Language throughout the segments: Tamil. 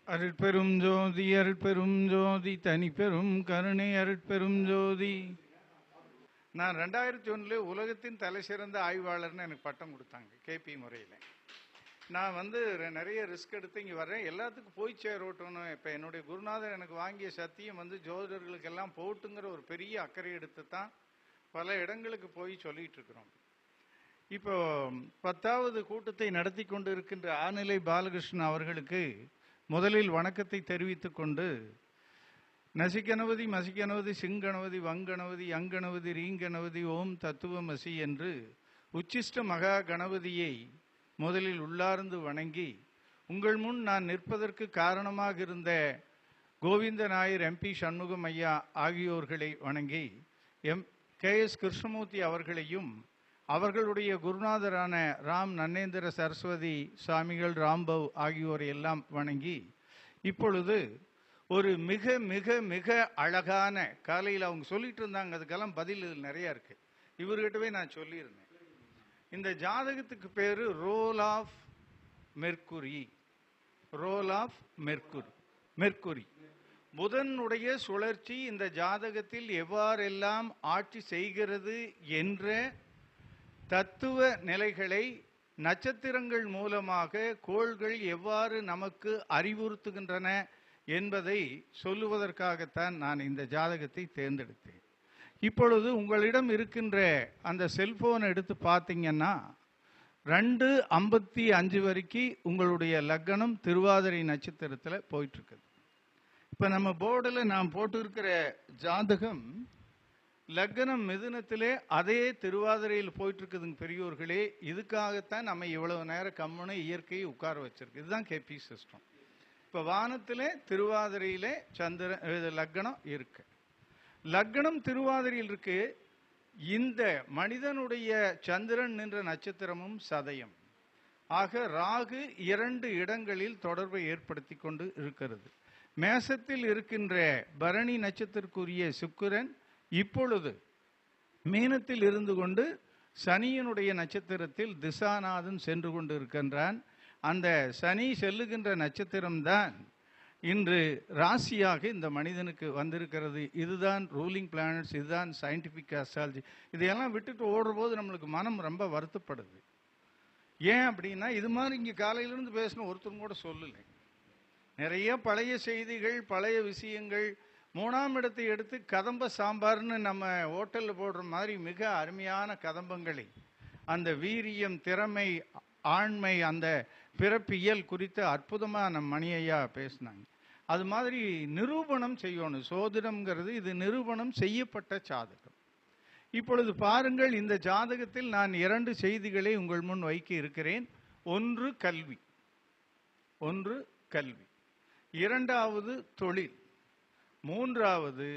அருட்பெரும் ஜோதி அருட்பெரும் ஜோதி தனிப்பெரும் கருணை அருட்பெரும் ஜோதி. நான் 2001 உலகத்தின் தலை சிறந்த ஆய்வாளர்னு எனக்கு பட்டம் கொடுத்தாங்க கேபி முறையில். நான் நிறைய ரிஸ்க் எடுத்து இங்கே வர்றேன், எல்லாத்துக்கும் போய் சேரோட்டணும். இப்போ என்னுடைய குருநாதர் எனக்கு வாங்கிய சத்தியம் ஜோதிடர்களுக்கெல்லாம் போட்டுங்கிற ஒரு பெரிய அக்கறை எடுத்து தான் பல இடங்களுக்கு போய் சொல்லிட்டு இருக்கிறோம். இப்போ 10வது கூட்டத்தை நடத்தி கொண்டு இருக்கின்ற ஆநிலை பாலகிருஷ்ணன் அவர்களுக்கு முதலில் வணக்கத்தை தெரிவித்துக் கொண்டு, நசிகணவதி மசிகணவதி சிங்கணவதி வங்கணவதி அங்கணவதி ரீங்கணவதி ஓம் தத்துவமசி என்று உச்சிஷ்ட மகா கணபதியை முதலில் உள்ளார்ந்து வணங்கி, உங்கள் முன் நான் நிற்பதற்கு காரணமாக இருந்த கோவிந்த நாயர் MP சண்முகம் ஐயா ஆகியோர்களை வணங்கி, KS கிருஷ்ணமூர்த்தி அவர்களையும் அவர்களுடைய குருநாதரான ராம் நன்னேந்திர சரஸ்வதி சுவாமிகள் ராம்பவ் ஆகியோரை எல்லாம் வணங்கி, இப்பொழுது ஒரு மிக மிக மிக அழகான காலையில் அவங்க சொல்லிட்டு இருந்தாங்க, அதுக்கெல்லாம் பதில் நிறைய இருக்கு. இவர்கிட்டவே நான் சொல்லியிருந்தேன், இந்த ஜாதகத்துக்கு பேரு role of Mercury. Role of Mercury புதனுடைய சுழற்சி இந்த ஜாதகத்தில் எவ்வாறெல்லாம் ஆட்சி செய்கிறது என்ற தத்துவ நிலைகளை நட்சத்திரங்கள் மூலமாக கோள்கள் எவ்வாறு நமக்கு அறிவுறுத்துகின்றன என்பதை சொல்லுவதற்காகத்தான் நான் இந்த ஜாதகத்தை தேர்ந்தெடுத்தேன். இப்பொழுது உங்களிடம் இருக்கின்ற அந்த செல்போன் எடுத்து பார்த்தீங்கன்னா 2:55 வரைக்கும் உங்களுடைய லக்னம் திருவாதிரை நட்சத்திரத்தில் போயிட்டு இருக்குது. இப்போ நம்ம போர்டில் நான் போட்டு இருக்கிற ஜாதகம் லக்னம் மிதுனத்திலே அதே திருவாதிரையில் போயிட்டு இருக்குதுங்க பெரியோர்களே. இதுக்காகத்தான் நம்ம இவ்வளவு நேரம் கம்முன்னு இயற்கையை உட்கார வச்சிருக்கு. இதுதான் கேபி சிஸ்டம். இப்போ வானத்திலே திருவாதிரையிலே லக்னம் இருக்கு. லக்னம் திருவாதிரையில் இருக்கு. இந்த மனிதனுடைய சந்திரன் நின்ற நட்சத்திரமும் சதயம். ஆக ராகு 2 இடங்களில் தொடர்பை ஏற்படுத்தி கொண்டு இருக்கிறது. மேசத்தில் இருக்கின்ற பரணி நட்சத்திரக்குரிய சுக்கிரன் இப்பொழுது மீனத்தில் இருந்து கொண்டு சனியினுடைய நட்சத்திரத்தில் திசாநாதன் சென்று கொண்டு இருக்கின்றான். அந்த சனி செல்லுகின்ற நட்சத்திரம்தான் இன்று ராசியாக இந்த மனிதனுக்கு வந்திருக்கிறது. இதுதான் ரூலிங் பிளானட்ஸ், இதுதான் சயின்டிபிக் அஸ்ட்ராலஜி. இதையெல்லாம் விட்டுட்டு ஓடுற போது நம்மளுக்கு மனம் ரொம்ப வருத்தப்படுது. ஏன் அப்படின்னா, இது மாதிரி இங்கே காலையிலிருந்து பேசணும் ஒருத்தரும் கூட சொல்லலை. நிறைய பழைய செய்திகள், பழைய விஷயங்கள். 3ஆம் இடத்தை எடுத்து கதம்ப சாம்பார்னு நம்ம ஹோட்டலில் போடுற மாதிரி மிக அருமையான கதம்பங்களை, அந்த வீரியம், திறமை, ஆண்மை, அந்த பிறப்பியல் குறித்த அற்புதமாக நம்ம மணியையா பேசினாங்க. அது மாதிரி நிரூபணம் செய்யணும். சோதிடம்ங்கிறது இது நிரூபணம் செய்யப்பட்ட ஜாதகம். இப்பொழுது பாருங்கள், இந்த ஜாதகத்தில் நான் 2 செய்திகளை உங்கள் முன் வைக்க இருக்கிறேன். ஒன்று கல்வி, 2வது தொழில், 3வது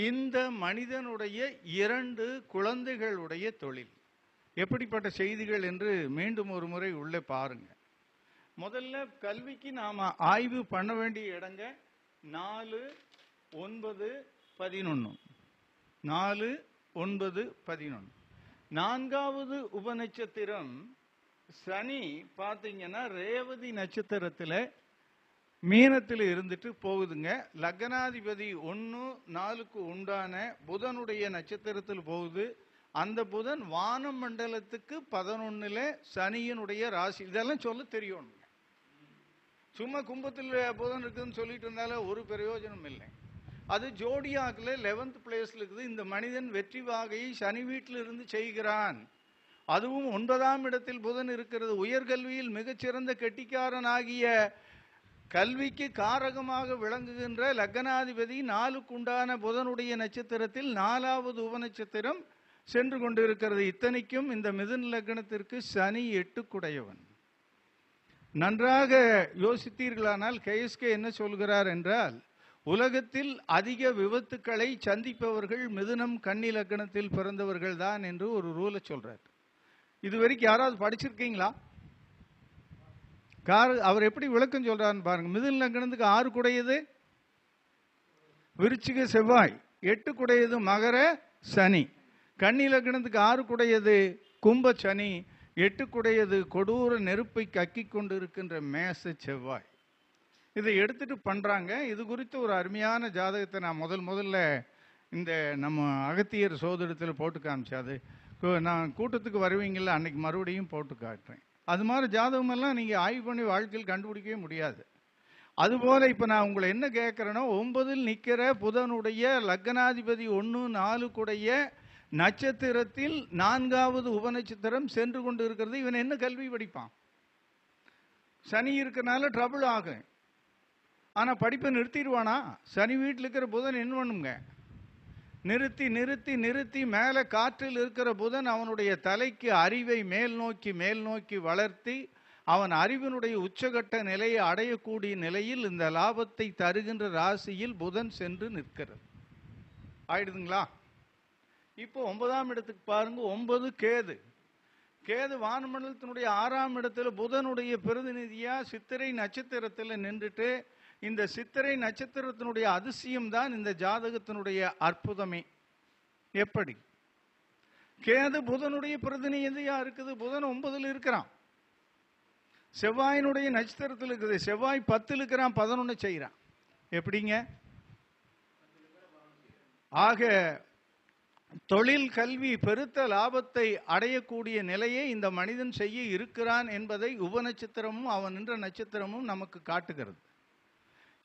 இந்த மனிதனுடைய 2 குழந்தைகளுடைய தொழில். எப்படிப்பட்ட செய்திகள் என்று மீண்டும் ஒரு முறை உள்ளே பாருங்க. முதல்ல கல்விக்கு நாம ஆய்வு பண்ண வேண்டிய இடங்க 4, 9, 11. 4, 9, 11. 4வது உபநட்சத்திரம் சனி பார்த்தீங்கன்னா ரேவதி நட்சத்திரத்தில் மீனத்தில் இருந்துட்டு போகுதுங்க. லக்னாதிபதி 1, 4க்கு உண்டான புதனுடைய நட்சத்திரத்தில் போகுது. அந்த புதன் வான மண்டலத்துக்கு 11ல் சனியினுடைய ராசி. இதெல்லாம் சொல்ல தெரியும். சும்மா கும்பத்தில் புதன் இருக்குதுன்னு சொல்லிட்டு இருந்தால ஒரு பிரயோஜனம் இல்லை. அது ஜோடியாக்கில் 11th பிளேஸ்ல இருக்குது. இந்த மனிதன் வெற்றி வாகையை சனி வீட்டில் இருந்து செய்கிறான். அதுவும் 9ஆம் இடத்தில் புதன் இருக்கிறது. உயர்கல்வியில் மிகச்சிறந்த கெட்டிக்காரன் ஆகிய கல்விக்கு காரகமாக விளங்குகின்ற லக்னாதிபதி 4க்கு உண்டான புதனுடைய நட்சத்திரத்தில் 4வது உபநட்சத்திரம் சென்று கொண்டு இருக்கிறது. இத்தனைக்கும் இந்த மிதுன லக்னத்திற்கு சனி 8க்குடையவன். நன்றாக யோசித்தீர்களானால் KSK என்ன சொல்கிறார் என்றால், உலகத்தில் அதிக விபத்துக்களை சந்திப்பவர்கள் மிதுனம் கன்னி லக்னத்தில் பிறந்தவர்கள் தான் என்று ஒரு ரூலை சொல்றார். இதுவரைக்கும் யாராவது படிச்சிருக்கீங்களா? அவர் எப்படி விளக்கம் சொல்றான்னு பாருங்க. மிதுன லக்னத்துக்கு 6 குடையது விருச்சிக செவ்வாய், 8 குடையது மகர சனி. கன்னி லக்னத்துக்கு 6 குடையது கும்ப சனி, 8 குடையது கொடூர நெருப்பை கக்கி கொண்டு இருக்கின்ற மேச செவ்வாய். இதை எடுத்துட்டு பண்றாங்க. இது குறித்து ஒரு அருமையான ஜாதகத்தை நான் முதல்ல இந்த நம்ம அகத்தியர் சோதரத்தில் போட்டு காமிச்சேன். அது நான் கூட்டத்துக்கு வருவீங்கள்ல, அன்னைக்கு மறுபடியும் போட்டு காட்டுறேன். அது மாதிரி ஜாதகமெல்லாம் நீங்கள் ஆய்வு பண்ணி வாழ்க்கையில் கண்டுபிடிக்கவே முடியாது. அதுபோல் இப்போ நான் உங்களை என்ன கேட்குறேன்னா, 9ல் நிற்கிற புதனுடைய லக்னாதிபதி 1, 4 கூடைய நட்சத்திரத்தில் 4வது உபநட்சத்திரம் சென்று கொண்டு இருக்கிறது. இவன் என்ன கல்வி படிப்பான்? சனி இருக்கனால ட்ரபிள் ஆகும். ஆனால் படிப்பை நிறுத்திடுவானா? சனி வீட்டில் இருக்கிற புதன் என்ன பண்ணுங்க? நிறுத்தி நிறுத்தி நிறுத்தி மேலே காற்றில் இருக்கிற புதன் அவனுடைய தலைக்கு அறிவை மேல் நோக்கி வளர்த்தி அவன் அறிவினுடைய உச்சகட்ட நிலையை அடையக்கூடிய நிலையில் இந்த லாபத்தை தருகின்ற ராசியில் புதன் சென்று நிற்கிறது. ஆயிடுதுங்களா? இப்போ 9ஆம் இடத்துக்கு பாருங்க. 9 கேது. கேது வானமண்டலத்தினுடைய 6ஆம் இடத்துல புதனுடைய பிரதிநிதியா சித்திரை நட்சத்திரத்தில் நின்றுட்டு, இந்த சித்திரை நட்சத்திரத்தினுடைய அதிசயம் தான் இந்த ஜாதகத்தினுடைய அற்புதமே. எப்படி? கேது புதனுடைய பிரதிநிதியா இருக்குது. புதன் 9ல் இருக்கிறான். செவ்வாயினுடைய நட்சத்திரத்தில் இருக்குது. செவ்வாய் 10ல் இருக்கிறான், 11 செய்கிறான். எப்படிங்க? ஆக தொழில் கல்வி பெருத்த லாபத்தை அடையக்கூடிய நிலையை இந்த மனிதன் செய்ய இருக்கிறான் என்பதை உபநட்சத்திரமும் அவன் நின்ற நட்சத்திரமும் நமக்கு காட்டுகிறது.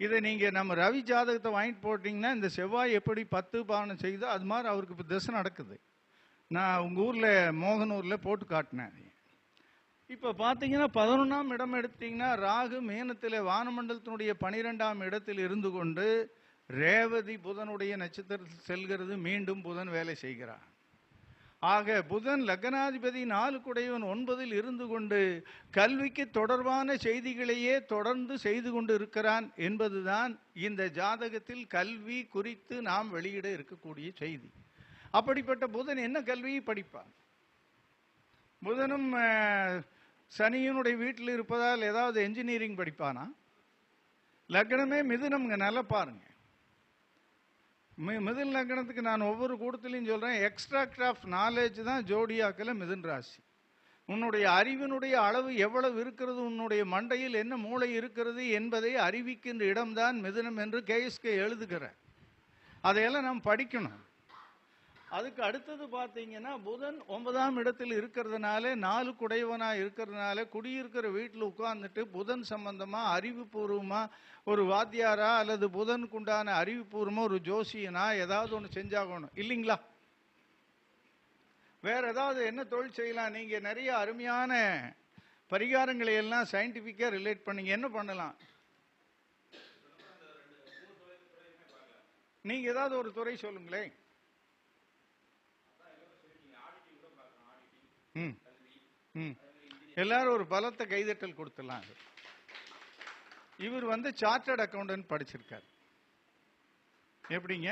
இதை நீங்கள் நம்ம ரவி ஜாதகத்தை வாங்கிட்டு போட்டிங்கன்னா, இந்த செவ்வாய் எப்படி 10 பாவனம் செய்தோ அது மாதிரி அவருக்கு இப்போ திசை நடக்குது. நான் உங்கள் ஊரில் மோகனூரில் போட்டு காட்டினேன். இப்போ பார்த்தீங்கன்னா 11ஆம் இடம் எடுத்தீங்கன்னா, ராகு மீனத்தில் வானமண்டலத்தினுடைய 12ஆம் இடத்தில் இருந்து கொண்டு ரேவதி புதனுடைய நட்சத்திரத்தில் செல்கிறது. மீண்டும் புதன் வேலை செய்கிறார். ஆக புதன் லக்னாதிபதி 4 குடையவன் 9ல் இருந்து கொண்டு கல்விக்கு தொடர்பான செய்திகளையே தொடர்ந்து செய்து கொண்டு இருக்கிறான் என்பதுதான் இந்த ஜாதகத்தில் கல்வி குறித்து நாம் வெளியிட இருக்கக்கூடிய செய்தி. அப்படிப்பட்ட புதன் என்ன கல்வியை படிப்பான்? புதனும் சனியினுடைய வீட்டில் இருப்பதால் ஏதாவது என்ஜினியரிங் படிப்பானா? லக்னமே மிதுனம்ங்க. நல்லா பாருங்க. மிதுன் லக்னத்துக்கு நான் ஒவ்வொரு கூட்டத்திலையும் சொல்றேன், எக்ஸ்ட்ராக்ட் ஆஃப் நாலேஜ் தான் ஜோடியாக்கில் மிதுன் ராசி. உன்னுடைய அறிவினுடைய அளவு எவ்வளவு இருக்கிறது, உன்னுடைய மண்டையில் என்ன மூளை இருக்கிறது என்பதை அறிவிக்கின்ற இடம்தான் மிதுனம் என்று கேஎஸ்கே எழுதுகிறார். அதையெல்லாம் நாம் படிக்கணும். அதுக்கு அடுத்தது பார்த்தீங்கன்னா, புதன் 9ஆம் இடத்தில் இருக்கிறதுனால 4 குடையவனாக இருக்கிறதுனால குடியிருக்கிற வீட்டில் உட்கார்ந்துட்டு புதன் சம்பந்தமாக அறிவுபூர்வமாக ஒரு வாத்தியாரா அல்லது புதனுக்கு உண்டான அறிவுபூர்வமாக ஒரு ஜோசியனா ஏதாவது ஒன்று செஞ்சாகணும் இல்லைங்களா? வேற ஏதாவது என்ன தொழில் செய்யலாம்? நீங்கள் நிறைய அருமையான பரிகாரங்களை எல்லாம் சயின்டிஃபிக்காக ரிலேட் பண்ணீங்க. என்ன பண்ணலாம்? நீங்கள் ஏதாவது ஒரு துறை சொல்லுங்களேன். எல்லாரும் ஒரு பலத்தை கைதட்டல் கொடுத்துடலாம். இவர் சார்ட்டர்ட் அக்கௌண்டன்ட் படிச்சிருக்கார். எப்படிங்க?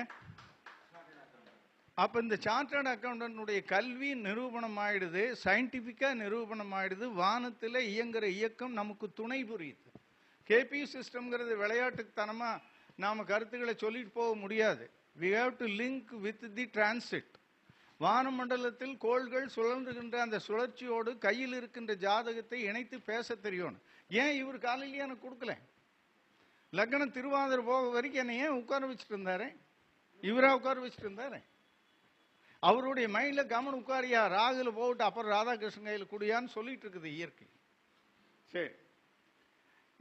அப்ப இந்த சார்ட்டர்ட் அக்கௌண்டன்ட் கல்வி நிரூபணம் ஆயிடுது, சயின்டிபிக்கா நிரூபணம் ஆயிடுது. வானத்தில் இயங்குற இயக்கம் நமக்கு துணை புரியுது. கேபி சிஸ்டம்ங்கிறது விளையாட்டுத்தனமா நாம கருத்துக்களை சொல்லிட்டு போக முடியாது. we have to link with the transit. வானமண்டலத்தில் கோள்கள் சுழன்றுகின்ற அந்த சுழற்சியோடு கையில் இருக்கின்ற ஜாதகத்தை இணைத்து பேச தெரியணும். ஏன் இவர் காலையிலேயே எனக்கு கொடுக்கல? லக்னம் திருவாதிரை போக வரைக்கும் என்னை ஏன் உட்கார வச்சுட்டு இருந்தாரு? இவரா உட்கார வச்சுட்டு இருந்தாரு? அவருடைய மைண்ட்ல கவனம் உட்காரியா, ராகுல போட்டு அப்புறம் ராதாகிருஷ்ணன் கையில் குடியான்னு சொல்லிட்டு இருக்குது இயற்கை. சரி,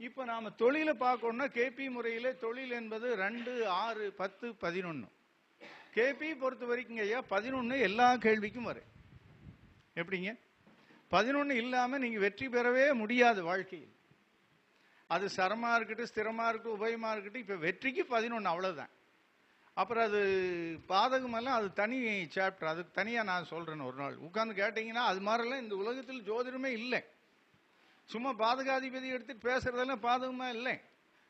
இப்ப நாம தொழிலை பார்க்கணும்னா கேபி முறையில தொழில் என்பது 2, 6, 10, 11. கேபி பொறுத்த வரைக்கும் ஐயா 11 எல்லா கேள்விக்கும் வரும். எப்படிங்க? 11 இல்லாம நீங்க வெற்றி பெறவே முடியாது வாழ்க்கையில். அது சரமா இருக்கட்டும், ஸ்திரமா இருக்கட்டும், உபயமா இருக்கட்டும். இப்ப வெற்றிக்கு 11 அவ்வளவுதான். அப்புறம் அது பாதகமெல்லாம் அது தனி சாப்டர். அதுக்கு தனியா நான் சொல்றேன். ஒரு நாள் உட்கார்ந்து கேட்டீங்கன்னா அது மாதிரிலாம் இந்த உலகத்தில் ஜோதிடமே இல்லை. சும்மா பாதகாதிபதி எடுத்துட்டு பேசுறதெல்லாம் பாதகமா இல்லை.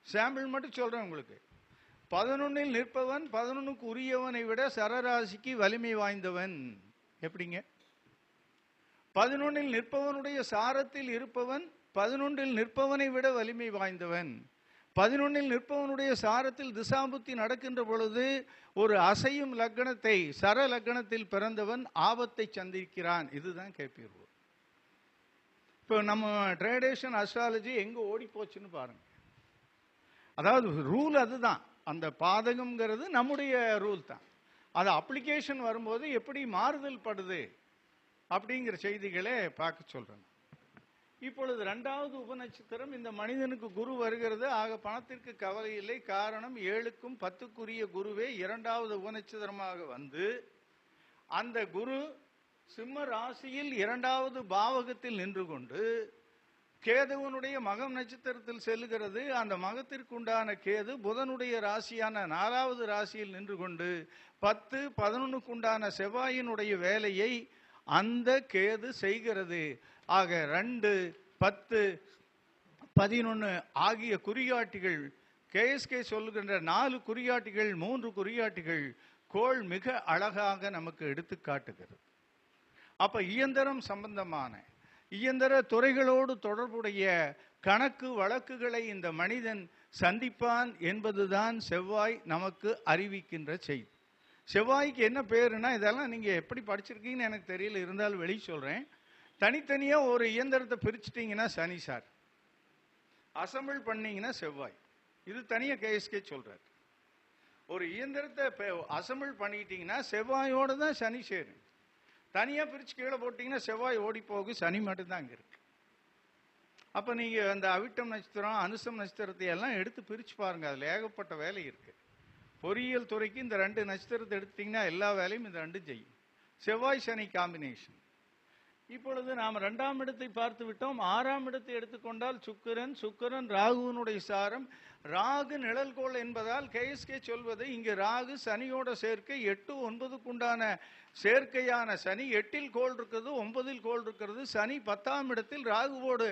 சாம்பிள் மட்டும் சொல்றேன் உங்களுக்கு. 11ல் நிற்பவன் 11க்கு உரியவனை விட சரராசிக்கு வலிமை வாய்ந்தவன். எப்படிங்க? 11ல் நிற்பவனுடைய சாரத்தில் இருப்பவன் 11ல் நிற்பவனை விட வலிமை வாய்ந்தவன். 11ல் நிற்பவனுடைய சாரத்தில் திசாபுத்தி நடக்கின்ற பொழுது ஒரு அசையும் லக்னத்தை சர லக்னத்தில் பிறந்தவன் ஆபத்தை சந்திக்கிறான். இதுதான் கேபி ரூல். இப்போ நம்ம ட்ரேடிஷன் அஸ்ட்ராலஜி எங்க ஓடி போச்சுன்னு பாருங்க. அதாவது ரூல் அதுதான். அந்த பாதகம்ங்கிறது நம்முடைய ரூல் தான். அது அப்ளிகேஷன் வரும்போது எப்படி மாறுதல் படுது அப்படிங்கிற செய்திகளை பார்க்க சொல்றேன். இப்பொழுது 2வது உபநட்சத்திரம், இந்த மனிதனுக்கு குரு வருகிறது. ஆக பணத்திற்கு கவலை இல்லை. காரணம் 7க்கும் 10க்குரிய குருவே 2வது உபநட்சத்திரமாக வந்து அந்த குரு சிம்ம ராசியில் 2வது பாவகத்தில் நின்று கொண்டு கேதுவனுடைய மகம் நட்சத்திரத்தில் செல்லுகிறது. அந்த மகத்திற்கு உண்டான கேது புதனுடைய ராசியான 4வது ராசியில் நின்று கொண்டு 10, 11க்கு உண்டான செவ்வாயினுடைய வேலையை அந்த கேது செய்கிறது. ஆக 2, 10, 11 ஆகிய குறிகாட்டிகள், கேஎஸ்கே சொல்லுகின்ற 4 குறிகாட்டிகள், 3 குறிகாட்டிகள் கோள் மிக அழகாக நமக்கு எடுத்து காட்டுகிறது. அப்ப இயந்திரம் சம்பந்தமான இயந்திர துறைகளோடு தொடர்புடைய கணக்கு வழக்குகளை இந்த மனிதன் சந்திப்பான் என்பதுதான் செவ்வாய் நமக்கு அறிவிக்கின்ற செய்தி. செவ்வாய்க்கு என்ன பேருன்னா, இதெல்லாம் நீங்க எப்படி படிச்சிருக்கீங்கன்னு எனக்கு தெரியல, இருந்தாலும் வெளியே சொல்றேன். தனித்தனியா ஒரு இயந்திரத்தை பிரிச்சுட்டீங்கன்னா சனி சார், அசம்பிள் பண்ணீங்கன்னா செவ்வாய். இது தனியா கேஎஸ்கே சொல்றாரு. ஒரு இயந்திரத்தை அசம்பிள் பண்ணிட்டீங்கன்னா செவ்வாயோட தான் சனி சேரும். தனியா பிரிச்சு கீழே போட்டீங்கன்னா செவ்வாய் ஓடி போகும், சனி மட்டும்தான் அங்க இருக்கு. அப்ப நீங்க அந்த அவிட்டம் நட்சத்திரம், அனுசம் நட்சத்திரத்தை எல்லாம் எடுத்து பிரிச்சு பாருங்க. அதுல ஏகப்பட்ட வேலை இருக்கு. பொறியியல் துறைக்கு இந்த 2 நட்சத்திரத்தை எடுத்தீங்கன்னா எல்லா வேலையும் இந்த 2 செய்யும். செவ்வாய் சனி காம்பினேஷன். இப்பொழுது நாம் 2ஆம் இடத்தை பார்த்து விட்டோம். 6ஆம் இடத்தை எடுத்துக்கொண்டால் சுக்கிரன் ராகுவினுடைய சாரம். ராகு நிழல்கோள் என்பதால் கேஎஸ்கே சொல்வது, இங்கு ராகு சனியோட சேர்க்கை 8, 9க்கு உண்டான சேர்க்கையான சனி. 8ல் கோள் இருக்கிறது, 9ல் கோள் இருக்கிறது. சனி 10ஆம் இடத்தில் ராகுவோடு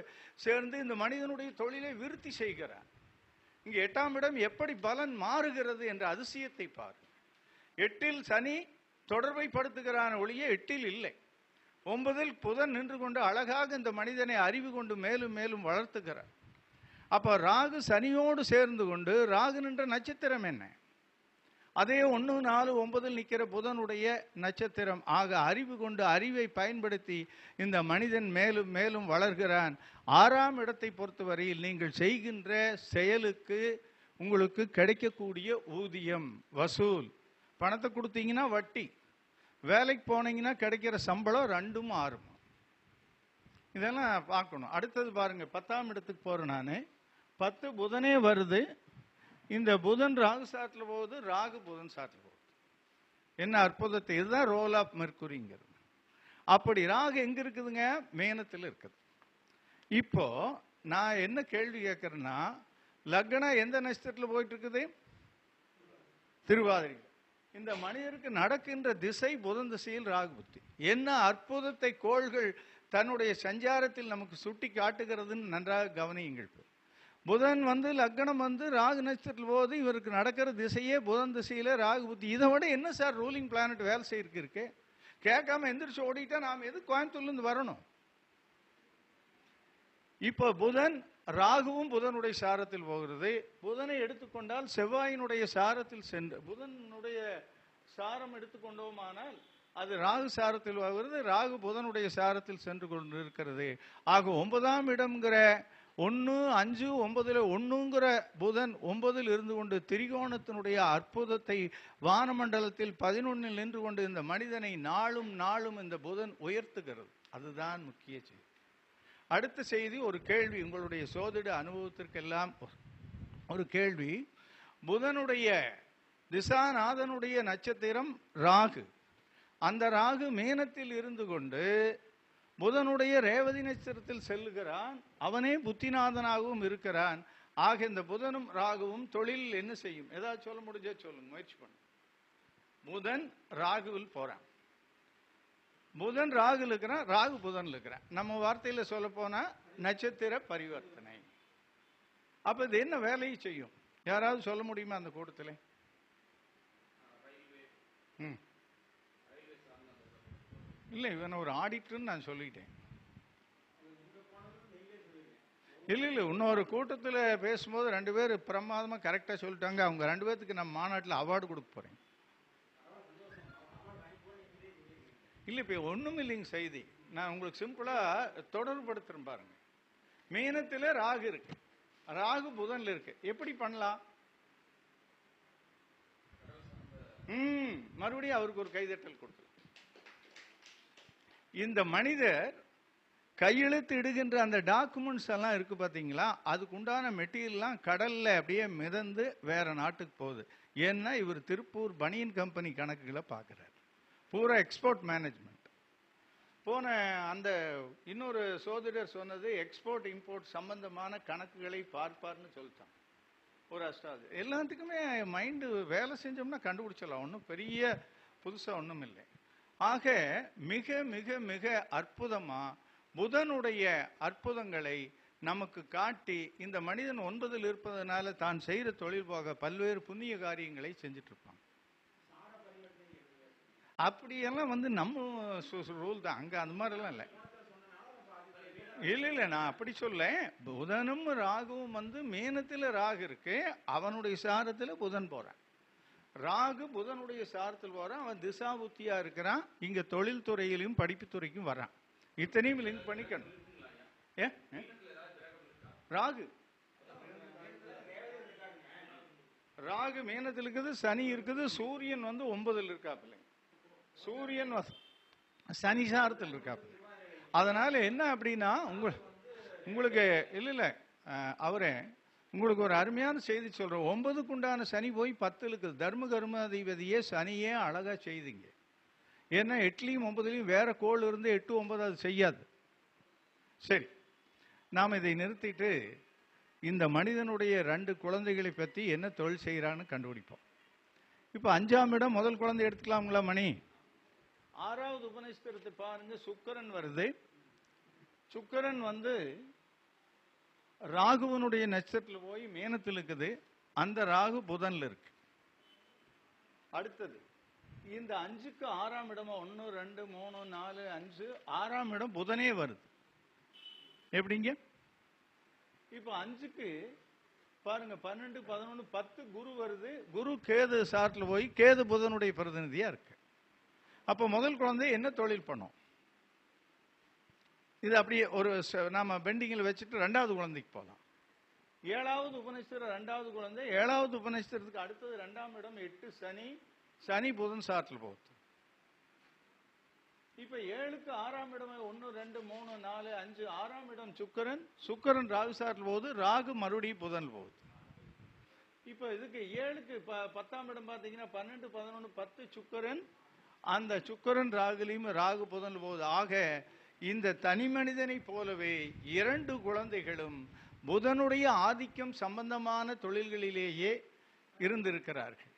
சேர்ந்து இந்த மனிதனுடைய தொழிலை விருத்தி செய்கிறார். இங்கு 8ஆம் இடம் எப்படி பலன் மாறுகிறது என்ற அதிசயத்தை பாரு. 8ல் சனி தொடர்பை படுத்துகிறான் ஒழிய 8ல் இல்லை. 9ல் புதன் நின்று கொண்டு அழகாக இந்த மனிதனை அறிவு கொண்டு மேலும் மேலும் வளர்த்துகிறார். அப்ப ராகு சனியோடு சேர்ந்து கொண்டு, ராகு நின்ற நட்சத்திரம் என்ன? அதே 1, 4, 9ல் நிற்கிற புதனுடைய நட்சத்திரம். ஆக அறிவு கொண்டு அறிவை பயன்படுத்தி இந்த மனிதன் மேலும் மேலும் வளர்கிறான். 6ஆம் இடத்தை பொறுத்தவரையில் நீங்கள் செய்கின்ற செயலுக்கு உங்களுக்கு கிடைக்கக்கூடிய ஊதியம், வசூல். பணத்தை கொடுத்தீங்கன்னா வட்டி, வேலைக்கு போனீங்கன்னா கிடைக்கிற சம்பளம் 2ம் 6ம். இதெல்லாம் பார்க்கணும். அடுத்தது பாருங்க, 10ஆம் இடத்துக்கு போறேன் நான். 10 புதனே வருது. இந்த புதன் ராகு சாட்டில் போகுது, ராகு புதன் சாட்டில் போகுது. என்ன அற்புதத்தை! இதுதான் ரோல் ஆஃப் மெர்க்குரிங்கிறது. அப்படி ராகு எங்க இருக்குதுங்க? மேனத்தில் இருக்குது. இப்போ நான் என்ன கேள்வி கேட்கறேன்னா, லக்னம் எந்த நட்சத்திரத்தில் போயிட்டு இருக்குது? திருவாதிரை. இந்த மனிதருக்கு நடக்கின்ற திசை புதன் திசையில் ராகு புத்தி. என்ன அற்புதத்தை கோள்கள் தன்னுடைய சஞ்சாரத்தில் நமக்கு சுட்டி காட்டுகிறதுன்னு நன்றாக கவனியுங்கள். புதன் வந்து லக்னம் வந்து ராகு நட்சத்திரத்தில் போது இவருக்கு நடக்கிற திசையே புதன் திசையில ராகு புத்தி. இதை விட என்ன சார் ரூலிங் பிளானட் வேலை செய்யிருக்கு இருக்கு? கேட்காம எந்திரிச்சு ஓடிட்டா நாம் எது கோயம்புத்தூர்ல இருந்து வரணும்? இப்போ புதன் ராகுவும் புதனுடைய சாரத்தில் போகிறது. புதனை எடுத்துக்கொண்டால் செவ்வாயினுடைய சாரத்தில் சென்று, புதனுடைய சாரம் எடுத்துக்கொண்டோமானால் அது ராகு சாரத்தில் போகிறது. ராகு புதனுடைய சாரத்தில் சென்று கொண்டு இருக்கிறது. ஆக 9ஆம் இடம்ங்கிற 1, 5, 9ல் 1ங்கிற புதன் 9ல் இருந்து கொண்டு திரிகோணத்தினுடைய அற்புதத்தை வானமண்டலத்தில் 11ல் நின்று கொண்டு இந்த மனிதனை நாளும் நாளும் இந்த புதன் உயர்த்துகிறது. அதுதான் முக்கிய செய்தி. அடுத்த செய்தி, ஒரு கேள்வி. உங்களுடைய சோதிட அனுபவத்திற்கெல்லாம் ஒரு கேள்வி. புதனுடைய திசாநாதனுடைய நட்சத்திரம் ராகு. அந்த ராகு மேனத்தில் இருந்து கொண்டு புதனுடைய ரேவதி நட்சத்திரத்தில் செல்லுகிறான். அவனே புத்திநாதனாகவும் இருக்கிறான். ஆக இந்த புதனும் ராகுவும் தொழில் என்ன செய்யும்? ஏதாவது சொல்ல முடிஞ்சா சொல்லுங்க, முயற்சி பண்ணு. புதன் ராகுவில் போறான், புதன் ராகுல இருக்கிறான், ராகு புதன் இருக்கிறான். நம்ம வார்த்தையில சொல்ல போனா நட்சத்திர பரிவர்த்தனை. அப்ப இது என்ன வேலையை செய்யும்? யாராவது சொல்ல முடியுமா அந்த கூட்டத்தில்? இல்ல, இவன் ஒரு ஆடிட்டர்னு நான் சொல்லிட்டேன். இல்ல இன்னொரு கூட்டத்தில் பேசும்போது 2 பேர் பிரமாதமா கரெக்டா சொல்லிட்டாங்க. அவங்க 2 பேருக்கு நம்ம மாநாட்டில் அவார்டு கொடுக்க போறேன். இல்ல, இப்ப ஒண்ணும் இல்லைங்க செய்தி. நான் உங்களுக்கு சிம்பிளா தொடர்புபடுத்துறேன் பாருங்க. மீனத்தில் ராகு இருக்கு, ராகு புதன்ல இருக்கு. எப்படி பண்ணலாம்? மறுபடியும் அவருக்கு ஒரு கைதட்டல் கொடுக்கலாம். இந்த மனிதர் கையெழுத்து இடுகின்ற அந்த டாக்குமெண்ட்ஸ் எல்லாம் இருக்கு பாத்தீங்களா, அதுக்கு உண்டான மெட்டீரியல்லாம் கடல்ல அப்படியே மிதந்து வேற நாட்டுக்கு போகுது. ஏன்னா இவர் திருப்பூர் பனியன் கம்பெனி கணக்குகளை பார்க்கிறார். பூரா எக்ஸ்போர்ட் மேனேஜ்மெண்ட். போன அந்த இன்னொரு சோதரர் சொன்னது எக்ஸ்போர்ட் இம்போர்ட் சம்பந்தமான கணக்குகளை பார்ப்பார்னு சொல்லிட்டான். ஒரு அஷ்டாது எல்லாத்துக்குமே மைண்டு வேலை செஞ்சோம்னா கண்டுபிடிச்சலாம். ஒன்றும் பெரிய புதுசா ஒன்றும் இல்லை. ஆக மிக மிக மிக அற்புதமா புதனுடைய அற்புதங்களை நமக்கு காட்டி இந்த மனிதன் 9 இருப்பதனால தான் செய்கிற தொழில் போக பல்வேறு புண்ணிய காரியங்களை செஞ்சுட்டு இருப்பான். அப்படியெல்லாம் நம்ம ரூல் தான். அங்க அந்த மாதிரி எல்லாம் இல்லை. இல்ல நான் அப்படி சொல்ல. புதனும் ராகுவும் மீனத்துல ராகு இருக்கு, அவனுடைய சாரத்துல புதன் போறான். ராகு புதனுடைய சாரத்தில் போறான், அவன் திசா புத்தியா இருக்கிறான். இங்க தொழில் துறையிலும் படிப்பு துறைக்கும் வரான். இத்தனையும் லிங்க் பண்ணிக்கணும். ராகு ராகு மீனத்தில் இருக்குது, சனி இருக்குது, சூரியன் 9 இருக்காப்புல. சூரியன் சனி சாரத்தில் இருக்காப்புல. அதனால என்ன அப்படின்னா உங்களுக்கு இல்ல அவரே உங்களுக்கு ஒரு அருமையான செய்தி சொல்றேன். 9க்கு உண்டான சனி போய் 10 இருக்குது. தர்ம கர்மாதிபதியே சனியே அழகா செய்திங்க. ஏன்னா 8லையும் 9லையும் வேற கோள் இருந்து 8, 9 அது செய்யாது. சரி, நாம் இதை நிறுத்திட்டு இந்த மனிதனுடைய 2 குழந்தைகளை பற்றி என்ன தொழில் செய்யறான்னு கண்டுபிடிப்போம். இப்ப 5ஆம் இடம் முதல் குழந்தை எடுத்துக்கலாங்களா மணி? 6வது உபநிஷத்தை பாருங்க. சுக்கிரன் வருது. சுக்கிரன் ராகுவனுடைய நட்சத்திரத்தில் போய் மீனத்தில் இருக்குது. அந்த ராகு புதன்ல இருக்கு. அடுத்தது இந்த 5க்கு 6ஆம் இடமா 1, 2, 3, 4, 5 6ஆம் இடம் புதனே வருது. எப்படிங்க? இப்ப 5க்கு பாருங்க 12, 11, 10 குரு வருது. குரு கேது சாட்டில் போய் கேது புதனுடைய பிரதிநிதியா இருக்கு. அப்ப முதல் குழந்தை என்ன தொழில் பண்ணும்? இது அப்படியே ஒரு நாம பெண்டிங்கில் வச்சுட்டு 2வது குழந்தைக்கு போகலாம். 7வது உபநட்சத்திரம் 2வது குழந்தை. 7வது உபநட்சத்திரத்துக்கு அடுத்தது 2ஆம் இடம் 8 சனி. சனி புதன் சாட்டில் போகுது. இப்ப 7க்கு 6ஆம் இடம் 1, 2, 3, 4, 5 6ஆம் இடம் சுக்கிரன். சுக்கிரன் ராகு சாட்டில் போகுது. ராகு மறுபடியும் புதன் போகுது. இப்ப இதுக்கு 7க்கு 10ஆம் இடம் பாத்தீங்கன்னா 12, 11, 10 சுக்கிரன். அந்த சுக்கிரன் ராகுலையும் ராகு புதன் போகுது. ஆக இந்த தனி மனிதனை போலவே 2 குழந்தைகளும் புதனுடைய ஆதிக்கம் சம்பந்தமான தொழில்களிலேயே இருந்திருக்கிறார்கள்.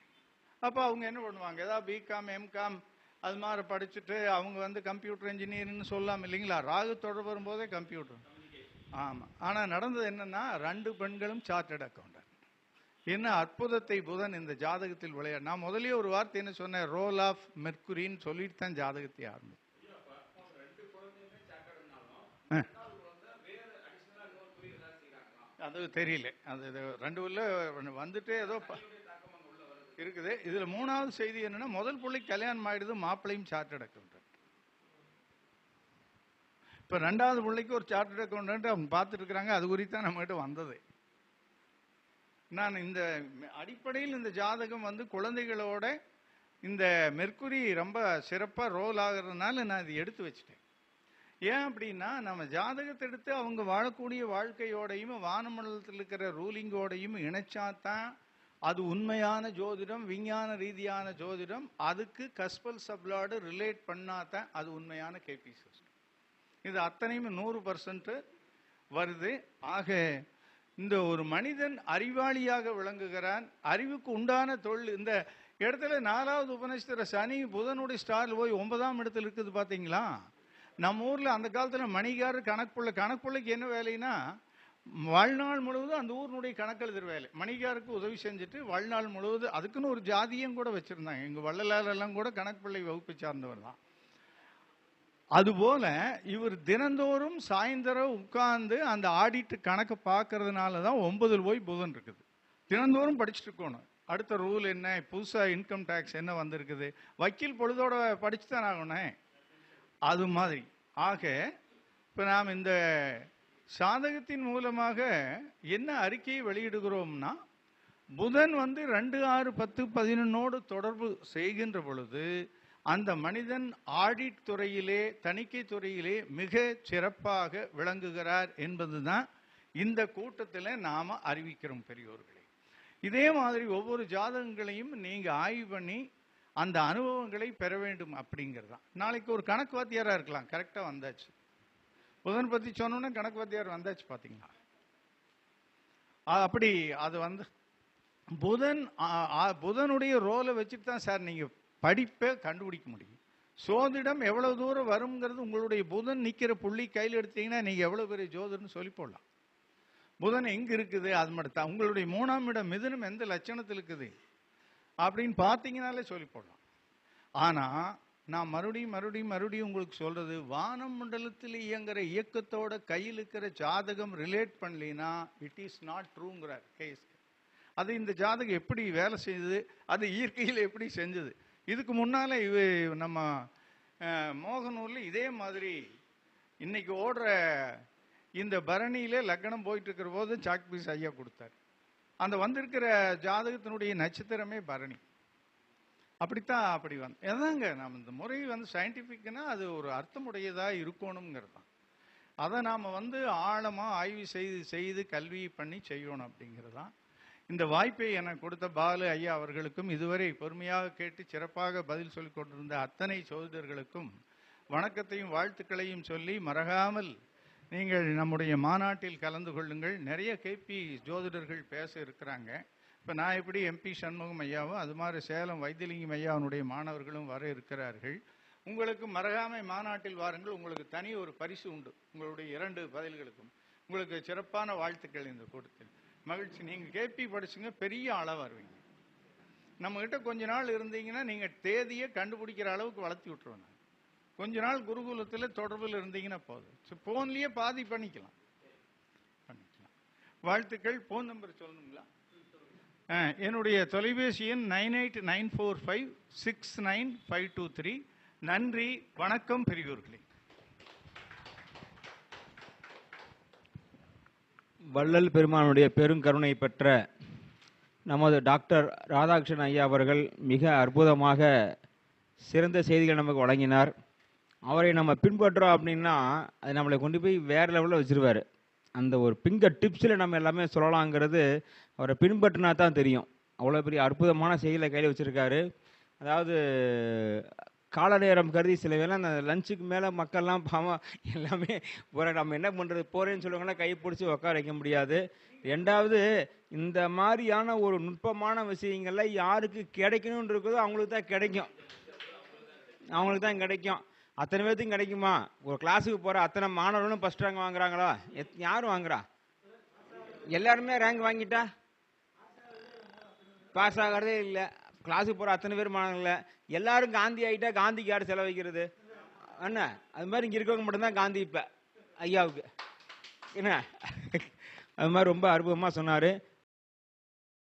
அப்ப அவங்க என்ன பண்ணுவாங்க? ஏதாவது பிகாம் எம்காம் அது மாதிரி படிச்சுட்டு அவங்க கம்ப்யூட்டர் இன்ஜினியர்னு சொல்லலாம் இல்லைங்களா? ராகு தொடர்பு வரும்போதே கம்ப்யூட்டர். ஆமா. ஆனா நடந்தது என்னன்னா 2 பெண்களும் சார்ட்டர்ட் அக்கௌண்டன்ட். என்ன அற்புதத்தை புதன் இந்த ஜாதகத்தில் விளையாடு. நான் முதலே ஒரு வார்த்தை என்ன சொன்னேன்? ரோல் ஆஃப் மெர்க்குரின்னு சொல்லிட்டு தான் ஜாதகத்தை ஆரம்பிச்சு. அது தெரியல. அது 2 வந்துட்டு ஏதோ இருக்குது. இதுல 3வது செய்தி என்னன்னா முதல் பிள்ளைக்கு கல்யாணம் ஆயிடுது, மாப்பிள்ளையும் சார்ட்டர்ட் அக்கௌண்டன்ட். இப்ப 2வது பிள்ளைக்கு ஒரு சார்ட்டர்ட் அக்கௌண்டன்ட் அவங்க பார்த்துட்டு இருக்கிறாங்க. அது குறித்து தான் நம்ம கிட்ட வந்தது. நான் இந்த அடிப்படையில் இந்த ஜாதகம் குழந்தைகளோட இந்த மெர்க்குரி ரொம்ப சிறப்பா ரோல் ஆகுறதுனால நான் இதை எடுத்து வச்சுட்டேன். ஏன் அப்படின்னா நம்ம ஜாதகத்தை எடுத்து அவங்க வாழக்கூடிய வாழ்க்கையோடையும் வானமண்டலத்தில் இருக்கிற ரூலிங்கோடையும் இணைச்சாதான் அது உண்மையான ஜோதிடம், விஞ்ஞான ரீதியான ஜோதிடம். அதுக்கு கஸ்பல் சப்ளாடு ரிலேட் பண்ணாதான் அது உண்மையான கேபி சிஸ்டம். இது அத்தனையும் 100% வருது. ஆக இந்த ஒரு மனிதன் அறிவாளியாக விளங்குகிறான். அறிவுக்கு உண்டான தொழில் இந்த இடத்துல 4வது உபநட்சத்திர சனி புதனுடைய ஸ்டார் போய் 9ஆம் இடத்துல இருக்குது பாத்தீங்களா? நம்ம ஊர்ல அந்த காலத்துல மணிகாரர் கணக்குள்ளைக்கு என்ன வேலைன்னா வாழ்நாள் முழுவதும் அந்த ஊரினுடைய கணக்கெழுதுற வேலை. மணிகாருக்கு உதவி செஞ்சுட்டு வாழ்நாள் முழுவதும் அதுக்குன்னு ஒரு ஜாதியம் கூட வச்சிருந்தாங்க. எங்க வள்ளலார் எல்லாம் கூட கணக்குப்பிள்ளை வகுப்பை சார்ந்தவர் தான். அதுபோல இவர் தினந்தோறும் சாயந்தரம் உட்கார்ந்து அந்த ஆடிட்டு கணக்கு பார்க்கறதுனால தான் 9 போய் புதன் இருக்குது. தினந்தோறும் படிச்சுட்டு இருக்கணும். அடுத்த ரூல் என்ன, புதுசா இன்கம் டேக்ஸ் என்ன வந்திருக்குது, வக்கீல் பொழுதோட படிச்சு தான் ஆகணும். அது மாதிரி. ஆக இப்ப நாம் இந்த சாதகத்தின் மூலமாக என்ன அறிக்கையை வெளியிடுகிறோம்னா, புதன் 2, 6, 10, 11 தொடர்பு செய்கின்ற பொழுது அந்த மனிதன் ஆடிட் துறையிலே, தணிக்கை துறையிலே மிக சிறப்பாக விளங்குகிறார் என்பதுதான் இந்த கூட்டத்தில் நாம அறிவிக்கிறோம் பெரியோர்களே. இதே மாதிரி ஒவ்வொரு ஜாதகங்களையும் நீங்க ஆய்வு பண்ணி அந்த அனுபவங்களை பெற வேண்டும் அப்படிங்கிறது தான். நாளைக்கு ஒரு கணக்கு வாத்தியாரா இருக்கலாம், கரெக்டா வந்தாச்சு, புதன் பத்தி சொன்னோன்னே கணக்கு வாத்தியார் வந்தாச்சு பாத்தீங்களா. அப்படி அது புதனுடைய ரோலை வச்சுட்டு தான் சார் நீங்க படிப்பை கண்டுபிடிக்க முடியும். சோதிடம் எவ்வளவு தூரம் வருங்கிறது உங்களுடைய புதன் நிக்கிற புள்ளி கையில் எடுத்தீங்கன்னா நீங்க எவ்வளவு பெரிய ஜோதிடம்னு சொல்லி போடலாம். புதன் எங்க இருக்குது அது மட்டும் தான். உங்களுடைய 3ஆம் இடம் மிதுனம் எந்த லட்சணத்தில் இருக்குது அப்படின்னு பார்த்தீங்கன்னாலே சொல்லி போடலாம். ஆனா நான் மறுபடியும் உங்களுக்கு சொல்றது, வானம் மண்டலத்தில் இயங்குற இயக்கத்தோட கையில் இருக்கிற ஜாதகம் ரிலேட் பண்ணலினா இட் இஸ் நாட் ட்ரூங்கிறார் கேஸ். அது இந்த ஜாதகம் எப்படி வேலை செய்யுது, அது இயற்கையில் எப்படி செஞ்சது. இதுக்கு முன்னால நம்ம மோகனூர்ல இதே மாதிரி இன்னைக்கு ஓடுற இந்த பரணியில லக்னம் போயிட்டு இருக்கிற போது சாக்பீஸ் ஐயா கொடுத்தார். அந்த வந்திருக்கிற ஜாதகத்தினுடைய நட்சத்திரமே பரணி. அப்படித்தான் அப்படி எதாங்க நாம் இந்த முறை சயின்டிபிக்னா அது ஒரு அர்த்தமுடையதா இருக்கணுங்கிறது தான். அதை நாம ஆழமா ஆய்வு செய்து கல்வி பண்ணி செய்யணும் அப்படிங்கிறது தான். இந்த வாய்ப்பை எனக்கு கொடுத்த பாலு ஐயா அவர்களுக்கும், இதுவரை பொறுமையாக கேட்டு சிறப்பாக பதில் சொல்லிக் கொண்டிருந்த அத்தனை சோதரர்களுக்கும் வணக்கத்தையும் வாழ்த்துக்களையும் சொல்லி, மறக்காமல் நீங்கள் நம்முடைய மாநாட்டில் கலந்து கொள்ளுங்கள். நிறைய கேபி ஜோதிடர்கள் பேச இருக்கிறாங்க. இப்போ நான் எப்படி MP சண்முகம் ஐயாவும் அது மாதிரி சேலம் வைத்தியலிங்கம் ஐயாவுடைய மாணவர்களும் வர இருக்கிறார்கள். உங்களுக்கு மறக்காமை மாநாட்டில் வாருங்கள். உங்களுக்கு தனி ஒரு பரிசு உண்டு. உங்களுடைய 2 பதில்களுக்கும் உங்களுக்கு சிறப்பான வாழ்த்துக்கள் இந்த கூட்டத்தில். மகிழ்ச்சி. நீங்க கேபி படிச்சுங்க, பெரிய ஆளா வருவீங்க. நம்ம கிட்ட கொஞ்ச நாள் இருந்தீங்கன்னா நீங்க தேதியை கண்டுபிடிக்கிற அளவுக்கு வளர்த்தி விட்டுருவோம். கொஞ்ச நாள் குருகுலத்தில் தொடர்பில் இருந்தீங்கன்னா போதும், போன்லயே பாதி பண்ணிக்கலாம். வாழ்த்துக்கள். போன் நம்பர் சொல்லணுங்களா? என்னுடைய தொலைபேசி எண் 9894569523. நன்றி, வணக்கம் பெரியோர்களே. வள்ளல் பெருமானுடைய பெருங்கருணை பெற்ற நமது டாக்டர் ராதாகிருஷ்ணன் ஐயா அவர்கள் மிக அற்புதமாக சிறந்த செய்திகள் நமக்கு வழங்கினார். அவரை நம்ம பின்பற்றோம் அப்படின்னா அது நம்மளை கொண்டு போய் வேறு லெவலில் வச்சுருவார். அந்த ஒரு பிங்கர் டிப்ஸில் நம்ம எல்லாமே சொல்லலாங்கிறது அவரை பின்பற்றினா தான் தெரியும். அவ்வளோ பெரிய அற்புதமான செய்திகளை கையில் வச்சுருக்காரு. அதாவது கால நேரம் கருதி சில வேளை அந்த லஞ்சுக்கு மேலே மக்கள்லாம் பாவம் எல்லாமே நம்ம என்ன பண்ணுறது போகிறேன்னு சொல்லுவாங்கன்னா கை பிடிச்சி உட்கார வைக்க முடியாது. 2வது, இந்த மாதிரியான ஒரு நுட்பமான விஷயங்கள்ல யாருக்கு கிடைக்கணும்னு இருக்குதோ அவங்களுக்கு தான் கிடைக்கும். அத்தனை பேர்த்துக்கும் கிடைக்குமா? ஒரு கிளாஸுக்கு போகிற அத்தனை மாணவர்களும் ஃபர்ஸ்ட் ரேங்க் வாங்குறாங்களா? யாரும் வாங்குறா? எல்லாருமே ரேங்க் வாங்கிட்டா பாஸ் ஆகிறதே இல்லை. கிளாஸுக்கு போகிற அத்தனை பேர் மாணவர்கள எல்லாரும் காந்தி ஆகிட்டா காந்திக்கு யார் செலவழிக்கிறது? அண்ணா அது மாதிரி இங்கே இருக்கவங்க மட்டும்தான் காந்தி. இப்போ ஐயாவுக்கு என்ன அது மாதிரி ரொம்ப அற்புதமாக சொன்னார்.